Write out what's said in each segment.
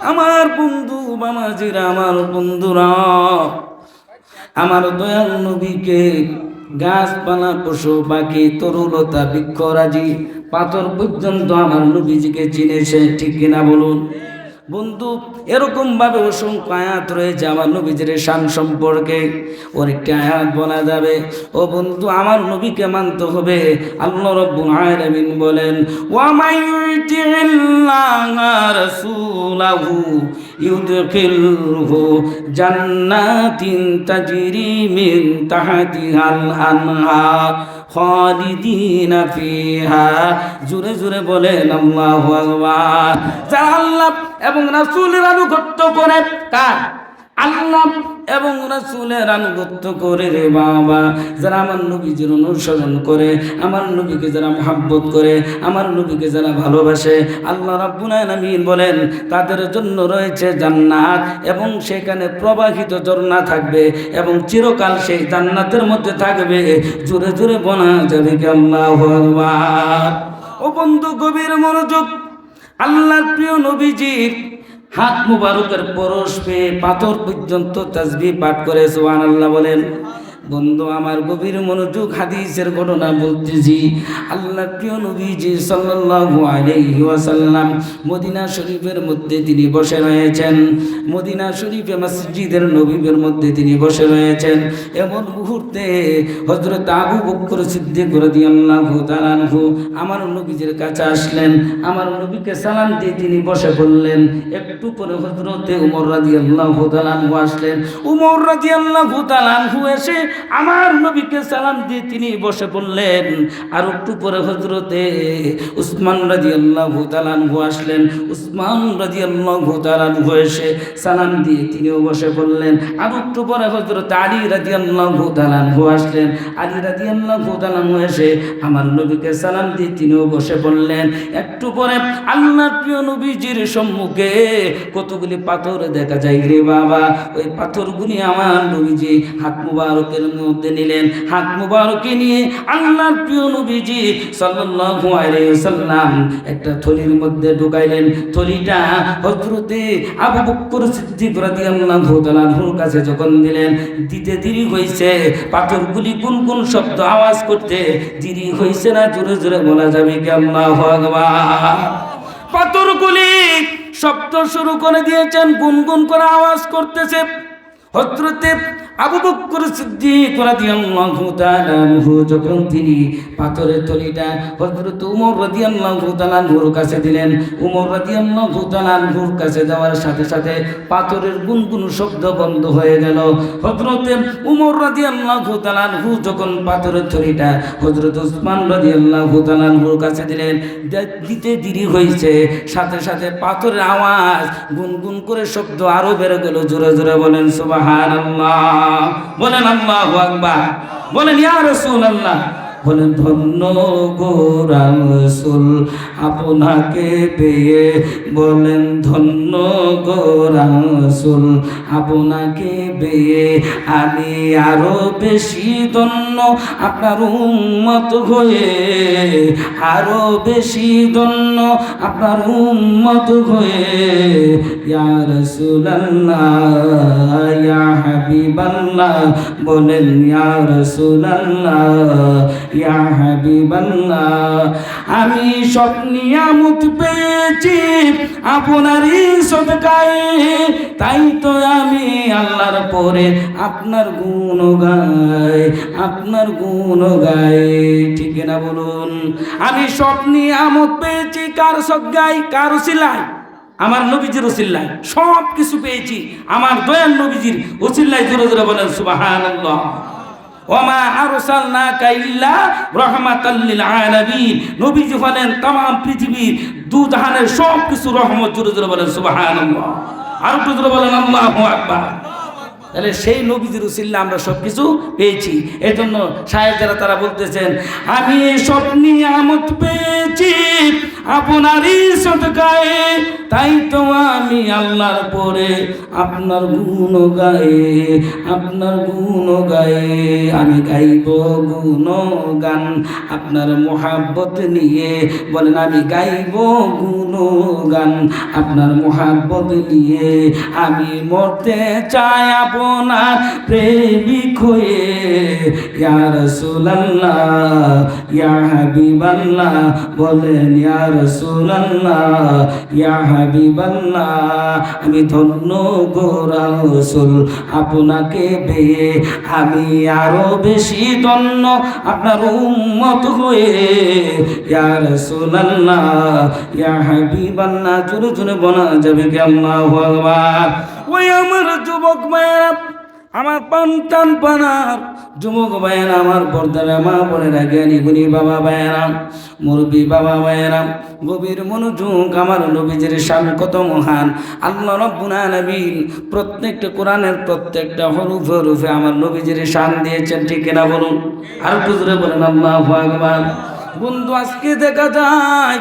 আমার বন্ধু বামাজিরা, আমার বন্ধুরা, আমার দয়াল নবীকে গাছপালা, পশু পাখি, তরুলতা, বৃক্ষরাজি, পাথর পর্যন্ত আমার নবীজিকে চিনেছে, ঠিক কিনা বলুন বন্ধু? এরকম ভাবে অসংখ্য আয়াত রয়েছে আমার নবীজির শান সম্পর্কে। ওর একটি আয়াত বলা যাবে, ও বন্ধু, আমার নবীকে মানতে হবে। আল্লাহ রাব্বুল আলামিন বলেন, ওয়া মাইয়ুতিল্লাহা রাসূলাহু ইউদখিলহু জান্নাতিন তাজরি মিন তাহতিহাল আনহার খালিদিনা ফিহা। জোরে জোরে বলেন আল্লাহু আকবার। যারা আল্লাহ এবং রাসূলের আনুগত্য করে, কার? আল্লাহ এবং রাসূলের আনুগত্য করে রে বাবা, যারা আমার নবীজির অনুসরণ করে, আমার নবীকে যারা মহব্বত করে, আমার নবীকে যারা ভালোবাসে, আল্লাহ রাব্বুল আলামিন বলেন তাদের জন্য রয়েছে জান্নাত, এবং সেখানে প্রবাহিত ঝর্ণা থাকবে, এবং চিরকাল সেই জান্নাতের মধ্যে থাকবে। জোরে জোরে বলা যাবে কি আল্লাহু আকবার। ও বন্ধু, গভীর মনোযোগ। আল্লাহর প্রিয় নবীজির হাত মুবারকের পরশ পেয়ে পাথর পর্যন্ত তাসবিহ পাঠ করে সুবহানাল্লাহ বলেন। বন্ধু আমার, গভীর মনোযোগ, হাদিসের ঘটনা বলতেছি। আল্লাহর প্রিয় নবীজি সাল্লাল্লাহু আলাইহি ওয়াসাল্লাম মদিনা শরীফের মধ্যে তিনি বসে রয়েছেন। মদিনা শরীফে মসজিদের নববীর মধ্যে তিনি বসে রয়েছেন। এমন মুহূর্তে হযরত আবু বকর সিদ্দিক রাদিয়াল্লাহু তাআলা আনহু আমার নবীজির কাছে আসলেন। আমার নবীকে সালাম দিয়ে তিনি বসে পড়লেন। একটু পরে হযরত ওমর রাদিয়াল্লাহু তাআলা আনহু আসলেন। ওমর রাদিয়াল্লাহু তাআলা আনহু এসে আমার নবীকে সালাম দিয়ে তিনি বসে পড়লেন। আর একটু পরে হযরতে উসমান রাদিয়াল্লাহু তাআলা আনহু আসলেন। উসমান রাদিয়াল্লাহু তাআলা আনহু এসে সালাম দিয়ে তিনিও বসে পড়লেন। আর একটু পরে হযরত আলী রাদিয়াল্লাহু তাআলা আনহু আসলেন। আলী রাদিয়াল্লাহু তাআলা আনহু এসে আমার নবীকে সালাম দিয়ে তিনিও বসে পড়লেন। একটু পরে আল্লাহর প্রিয় নবীজির সম্মুখে কতগুলি পাথর দেখা যায় রে বাবা। ওই পাথরগুলি আমার নবীজি হাত মুবারকের মধ্যে নিলেন। হাত মুবারকে নিয়ে আল্লাহর প্রিয় নবীজি সাল্লাল্লাহু আলাইহি ওয়াসাল্লাম একটা থলির মধ্যে ঢুকাইলেন। থলিটা হযরতে আবু বকর সিদ্দিক রাদিয়াল্লাহু তাআলা আনহুর কাছে যখন দিলেন, দিতে দেরি হয়েছে। পাথরগুলি কোন কোন শব্দ আওয়াজ করতে দেরি হয়েছে না? জোরে জোরে বলা যাবে কি আল্লাহু আকবার। পাথরগুলি শব্দ শুরু করে দিয়েছেন, গুনগুন করে আওয়াজ করতেছে। হযরতে আবু বকর সিদ্দিক রাদিয়াল্লাহু তাআলা আনহু যখন তিনি পাথরের থলিটা হযরত ওমর রাদিয়াল্লাহু তাআলা আনহুর কাছে দিলেন, ওমর রাদিয়াল্লাহু তাআলা আনহুর কাছে যাওয়ার সাথে সাথে পাথরের গুনগুন শব্দ বন্ধ হয়ে গেল। হযরত ওমর রাদিয়াল্লাহু তাআলা আনহু যখন পাথরের থলিটা হযরত উসমান রাদিয়াল্লাহু তাআলা আনহুর কাছে দিলেন, দিতে দেরি হয়েছে। সাথে সাথে পাথরের আওয়াজ গুনগুন করে শব্দ আরো বেড়ে গেল। জোরে জোরে বলেন সুবহানাল্লাহ, বলেন আল্লাহু আকবার, বলেন ইয়া রাসূলুল্লাহ, বলেন ধন্য গো রাসূল আপনাকে পেয়ে, বলেন ধন্য গো রাসূল আপনাকে পেয়ে, আমি আরো বেশি ধন্য আপনার উম্মত হয়ে, আরো বেশি ধন্য আপনার উম্মত হয়ে। ইয়া রাসূলুল্লাহ, ইয়া হাবিবাল্লাহ, বলেন ইয়া রাসূলুল্লাহ, ইয়া হাবিবাল্লাহ, আমি সব নিয়ামত পেয়েছি আপনারই সদকায়, তাই তো আমি আল্লাহর পরে আপনার গুণ গাই, আপনার গুণ গাই, ঠিক না বলুন? আমি সব নিয়ামত পেয়েছি কার সদকায়, কার উসিলায়? আমার নবীজির উসিলায় সব কিছু পেয়েছি, আমার দয়াল নবীজির উসিলায়। জোরে জোরে বলেন সুবহানাল্লাহ। ওমা আরসালনাকা ইল্লা রাহমাতাল লিল আলামিন, নবীজি হলেন तमाम পৃথিবীর দুজাহানের সব কিছু রহমত। জোরে জোরে বলেন সুবহানাল্লাহ। আর একটু জোরে বলেন আল্লাহু আকবার। তাহলে সেই নবীজির উসিল্লা আমরা সব কিছু পেয়েছি। এই জন্য সাহেব যারা তারা বলতেছেন, আমি সব নিয়ামত পেয়েছি আপনারই সদকায়ে, তাই তো আমি আল্লাহর পরে আপনার গুণ গায়ে, আপনার গুণ গায়ে আমি গাইব গুণগান। আপনার মোহাব্বত নিয়ে বলেন আমি গাইব গুণগান, আপনার মোহাব্বত নিয়ে আমি মরতে চাই আপনার প্রেমিক হয়ে। ইয়া রাসূলুল্লাহ ইয়া হাবিবাল্লাহ, বলেন ইয়া রাসূলুল্লাহ ইয়া হাবিবাল্লাহ, আমি ধন্য গো রাসূল আপনাকে পেয়ে, আমি আরো বেশি ধন্য আপনার উম্মত হয়ে। ইয়া রাসূলুল্লাহ ইয়া হাবিবাল্লাহ, জোরে জোরে বলা যাবে কি আল্লাহু আকবার। ওই আমার যুবক ভাইয়েরা, আমার পান্তান পানার যুবক ভাইয়েরা, আমার পর্দার মা বোনেরা, জ্ঞানী গুণী বাবা ভাইয়েরা, মুরব্বী বাবা ভাইয়েরা, গভীর মনোযোগ। আমার নবীজির শান কত মহান। আল্লাহ রাব্বুল আলামিন প্রত্যেকটা কোরআনের প্রত্যেকটা হরফে হরফে আমার নবীজির শান দিয়েছেন, ঠিক কিনা বলুন? আর একটু জোরে বলেন আল্লাহু আকবার। বন্ধু, আজকে দেখা যায়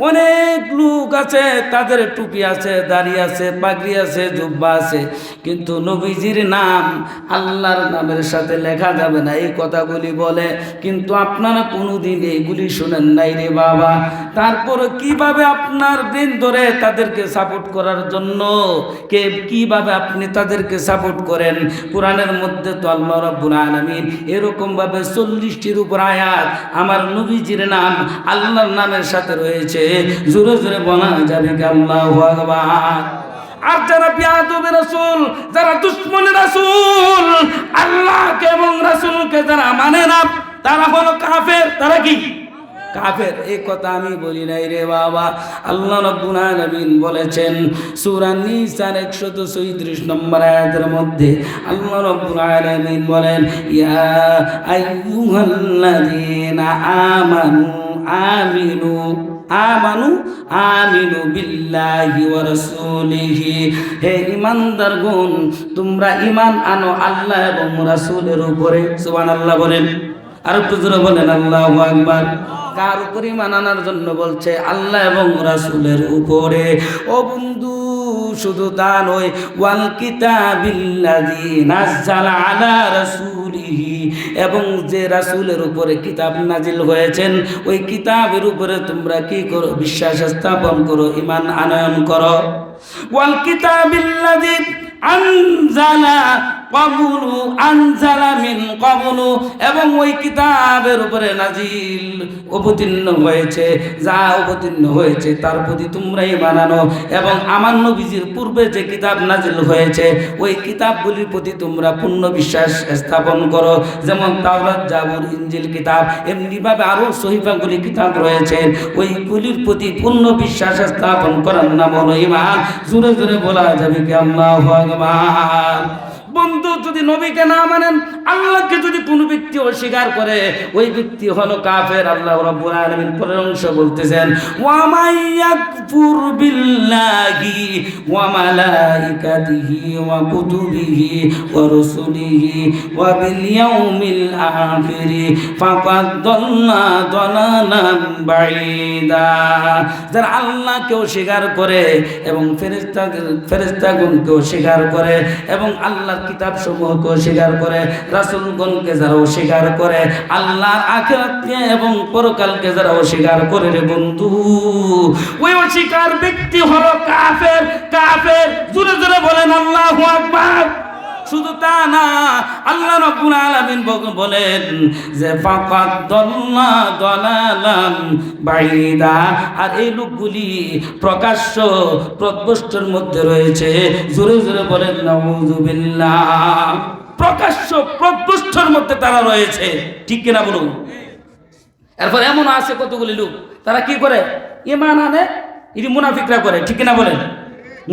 অনেক লোক আছে, তাদের টুপি আছে, দাড়ি আছে, পাগড়ি আছে, জুব্বা আছে, কিন্তু নবীজির নাম আল্লাহর নামের সাথে লেখা যাবে না, এই কথাগুলি বলে। কিন্তু আপনারা কোনোদিন এইগুলি শুনেন নাই রে বাবা। তারপরে কিভাবে আপনার দিন ধরে তাদেরকে সাপোর্ট করার জন্য কিভাবে আপনি তাদেরকে সাপোর্ট করেন? কোরআনের মধ্যে তো আল্লাহ রাব্বুল আলামিন এরকমভাবে 40টির উপর আয়াত আমার নবীজির নাম আল্লাহর নামের সাথে রয়েছে। জোরে জোরে বলা যাবে কি আল্লাহু আকবার। আর যারা বিয়াদবে রাসূল, যারা দুশমনে রাসূল, আল্লাহকে এবং রাসূলকে যারা মানে না, তারা হলো কাফের। তারা কি কাফের? এই কথা আমি বলি নাই রে বাবা। আল্লাহ রাব্বুল আলামিন বলেছেন সূরা নিসার 134 নম্বর আয়াতের মধ্যে, আল্লাহ রাব্বুল আলামিন বলেন, ইয়া আইয়ুহাল্লাযীনা আমানু আমিনু আমানু আমিনু বিল্লাহি ওয়া রাসূলিহি, হে ঈমানদারগণ তোমরা ঈমান আনো আল্লাহ এবং রাসূলের উপরে। সুবহানাল্লাহ বলেন, আর একটু জোরে বলেন আল্লাহু আকবার। কার উপরে ঈমান আনার জন্য বলছে? আল্লাহ এবং রাসূলের উপরে। ও বন্ধু, শুধু তা নয়, ওয়াল কিতাবিল্লাযী নাযালা আলা রাসূলিহি, এবং যে রাসূলের উপরে কিতাব নাজিল হয়েছেন ওই কিতাবের উপরে তোমরা কি করো? বিশ্বাস স্থাপন করো, ঈমান আনয়ন করো। ওয়াল কিতাবিল্লাযী আনজালা ক্বাবলু আনজালা মিন ক্বাবলু, এবং ওই কিতাবের উপরে নাজিল অবতীর্ণ হয়েছে, যা অবতীর্ণ হয়েছে তার প্রতি তোমরা ঈমান আনো। এবং আমার নবীজির পূর্বে যে কিতাব নাজিল হয়েছে ওই কিতাবগুলির প্রতি তোমরা পূর্ণ বিশ্বাস স্থাপন করো। যেমন তাওরাত, জাবুর, ইনজিল কিতাব, এমনিভাবে আরও সহিফাগুলি কিতাব রয়েছে, ওইগুলির প্রতি পূর্ণ বিশ্বাস স্থাপন করার নাম হলো ঈমান। জোরে জোরে বলা যাবে কি আল্লাহু আকবার। বন্ধু, যদি নবীকে না মানেন, আল্লাহকে যদি কোনো ব্যক্তি অস্বীকার করে, ওই ব্যক্তি হলো কাফের। আল্লাহ রাব্বুল আলামিন পরের অংশ বলতেছেন, ওয়া মাইয়াকফুর বিল্লাহি ওয়া মালাইকাতিহি ওয়া কুতুবিহি ওয়া রাসূলিহি ওয়া বিল ইয়াউমিল আখির ফাকাদ দাল্লা দালালান বাঈদা। যারা আল্লাহকে অস্বীকার করে এবং ফেরেশতাগণকে অস্বীকার করে এবং আল্লাহ কিতাব সমূহকে অস্বীকার করে, রাসূলগণকে যারা অস্বীকার করে, আল্লাহর আখিরাতকে এবং পরকালকে যারা অস্বীকার করে রে বন্ধু, ওই অস্বীকার ব্যক্তি হলো কাফের। কাফের, জোরে জোরে বলেন আল্লাহু আকবার। শুধু তা না, আল্লাহ রাব্বুল আলামিন বলেন যে ফাকাদ দাল্লা দালালান বাঈদা, আর এই লোকগুলি প্রকাশ্য পথভ্রষ্টের মধ্যে রয়েছে। জোরে জোরে বলেন নাউযুবিল্লাহ। প্রকাশ্য পথভ্রষ্টের মধ্যে তারা রয়েছে, ঠিক কিনা বলুন? এরপর এমন আছে কতগুলি লোক, তারা কি করে? ঈমান আনে, এটি মুনাফিকরা করে, ঠিক কিনা বলেন?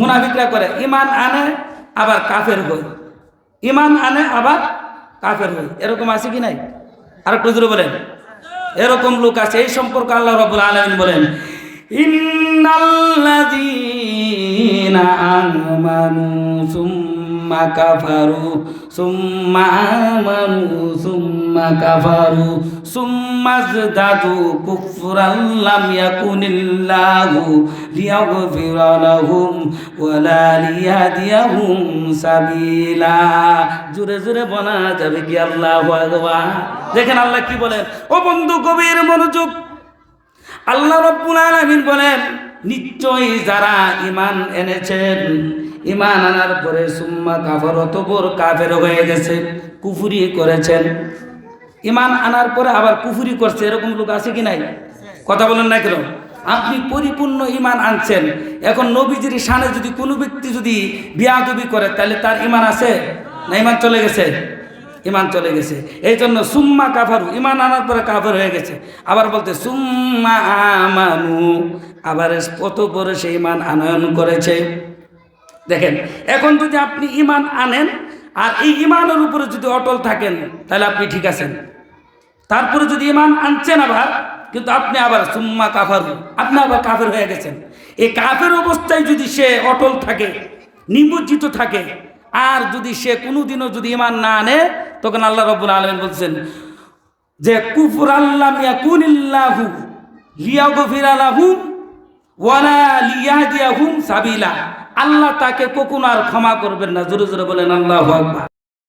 মুনাফিকরা করে, ঈমান আনে আবার কাফের হয়, ঈমান আনে আবার কাফের হয়। এরকম আছে কি নাই? আর একটু জোরে বলেন। এরকম লোক আছে। এই সম্পর্কে আল্লাহ রাব্বুল আলামিন বলেন, ইন্নাল্লাযীনা আমানু সুম্মা কাফারু সুম্মা আমানু সুম্মা কাফারু সুম্মা যাদাদু কুফরান লাম ইয়াকুনিল্লাহু লিয়াগফিরা লাহুম ওয়ালা লিয়াহদিয়াহুম সাবিলা। জোরে জোরে বলা যাবে কি আল্লাহু আকবার। দেখেন আল্লাহ কি বলেন, ও বন্ধু গভীর মনোযোগ। আল্লাহ রাব্বুল আলামিন বলেন, নিশ্চয়ই যারা ঈমান এনেছেন, ঈমান আনার পরে সুম্মা কাফার, অতঃপর কাফের হয়ে গেছে, কুফরি করেছেন। ঈমান আনার পরে আবার কুফরি করছে, এরকম লোক আছে কি নাই? কথা বলেন না কেন? আপনি পরিপূর্ণ ঈমান আনছেন, এখন নবীজির শানে যদি কোনো ব্যক্তি যদি বিয়াদবি করে তাহলে তার ঈমান আছে না ঈমান চলে গেছে? ঈমান চলে গেছে। এই জন্য সুম্মা কাফারু, ঈমান আনার পরে কাফের হয়ে গেছে। আবার বলতে সুম্মা আমানু, আবার কত পরে সে ঈমান আনয়ন করেছে। দেখেন, এখন যদি আপনি ঈমান আনেন আর এই ঈমানের উপরে যদি অটল থাকেন তাহলে আপনি ঠিক আছেন। তারপরে যদি ঈমান আনছেন আবার, কিন্তু আপনি আবার সুম্মা কাফারু, আপনি আবার কাফের হয়ে গেছেন। এই কাফের অবস্থায় যদি সে অটল থাকে, নিমজ্জিত থাকে, আর যদি সে কোনোদিনও যদি ঈমান না আনে, তখন আল্লাহ রাব্বুল আলামিন বলছেন যে কুফরান লাম ইয়াকুনিল্লাহু লিয়াগফিরা লাহুম ওয়ালা লিয়াহদিয়াহুম সাবিলা। আল্লাহ তাকে কখনো আর ক্ষমা করবেন না। জোরে জোরে বলেন আল্লাহু আকবার।